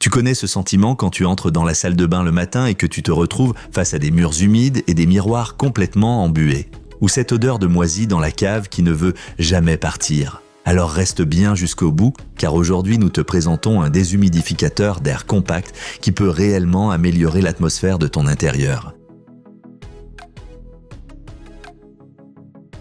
Tu connais ce sentiment quand tu entres dans la salle de bain le matin et que tu te retrouves face à des murs humides et des miroirs complètement embués. Ou cette odeur de moisi dans la cave qui ne veut jamais partir. Alors reste bien jusqu'au bout, car aujourd'hui nous te présentons un déshumidificateur d'air compact qui peut réellement améliorer l'atmosphère de ton intérieur.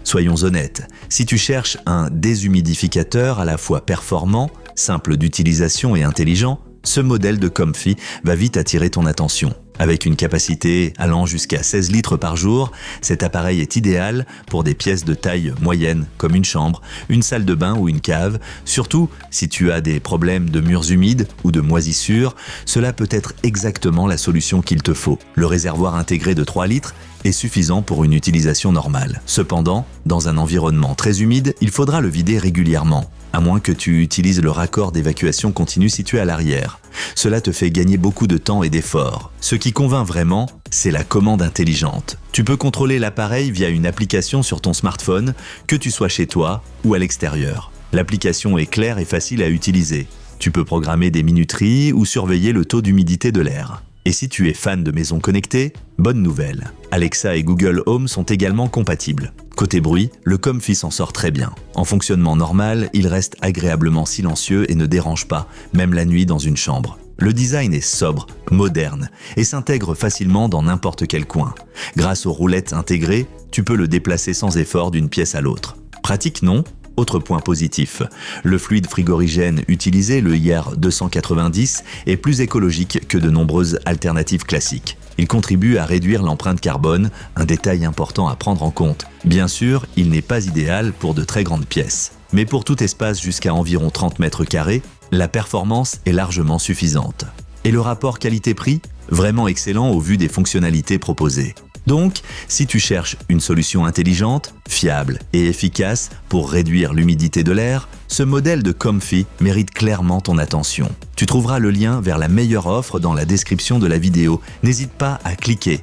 Soyons honnêtes, si tu cherches un déshumidificateur à la fois performant, simple d'utilisation et intelligent, ce modèle de Comfy va vite attirer ton attention. Avec une capacité allant jusqu'à 16 litres par jour, cet appareil est idéal pour des pièces de taille moyenne comme une chambre, une salle de bain ou une cave. Surtout, si tu as des problèmes de murs humides ou de moisissures, cela peut être exactement la solution qu'il te faut. Le réservoir intégré de 3 litres est suffisant pour une utilisation normale. Cependant, dans un environnement très humide, il faudra le vider régulièrement, à moins que tu utilises le raccord d'évacuation continue situé à l'arrière. Cela te fait gagner beaucoup de temps et d'efforts. Ce qui convainc vraiment, c'est la commande intelligente. Tu peux contrôler l'appareil via une application sur ton smartphone, que tu sois chez toi ou à l'extérieur. L'application est claire et facile à utiliser. Tu peux programmer des minuteries ou surveiller le taux d'humidité de l'air. Et si tu es fan de maisons connectées, bonne nouvelle. Alexa et Google Home sont également compatibles. Côté bruit, le Comfy s'en sort très bien. En fonctionnement normal, il reste agréablement silencieux et ne dérange pas, même la nuit dans une chambre. Le design est sobre, moderne et s'intègre facilement dans n'importe quel coin. Grâce aux roulettes intégrées, tu peux le déplacer sans effort d'une pièce à l'autre. Pratique, non ? Autre point positif, le fluide frigorigène utilisé, le IR 290, est plus écologique que de nombreuses alternatives classiques. Il contribue à réduire l'empreinte carbone, un détail important à prendre en compte. Bien sûr, il n'est pas idéal pour de très grandes pièces. Mais pour tout espace jusqu'à environ 30 mètres carrés, la performance est largement suffisante. Et le rapport qualité-prix ? Vraiment excellent au vu des fonctionnalités proposées. Donc, si tu cherches une solution intelligente, fiable et efficace pour réduire l'humidité de l'air, ce modèle de Comfy mérite clairement ton attention. Tu trouveras le lien vers la meilleure offre dans la description de la vidéo. N'hésite pas à cliquer.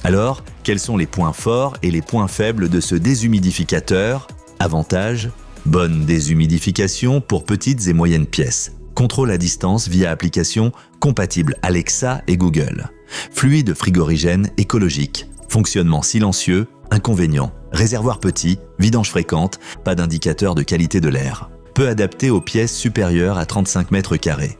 Alors, quels sont les points forts et les points faibles de ce déshumidificateur ? Avantages : bonne déshumidification pour petites et moyennes pièces. Contrôle à distance via application compatible Alexa et Google. Fluide frigorigène écologique. Fonctionnement silencieux. Inconvénients: réservoir petit, vidange fréquente, pas d'indicateur de qualité de l'air. Peu adapté aux pièces supérieures à 35 mètres carrés.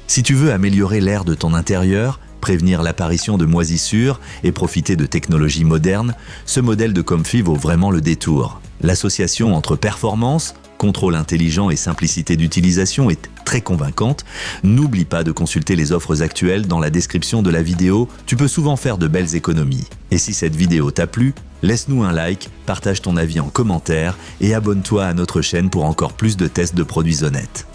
Si tu veux améliorer l'air de ton intérieur, prévenir l'apparition de moisissures et profiter de technologies modernes, ce modèle de Comfy vaut vraiment le détour. L'association entre performance, contrôle intelligent et simplicité d'utilisation est très convaincante. N'oublie pas de consulter les offres actuelles dans la description de la vidéo, tu peux souvent faire de belles économies. Et si cette vidéo t'a plu, laisse-nous un like, partage ton avis en commentaire et abonne-toi à notre chaîne pour encore plus de tests de produits honnêtes.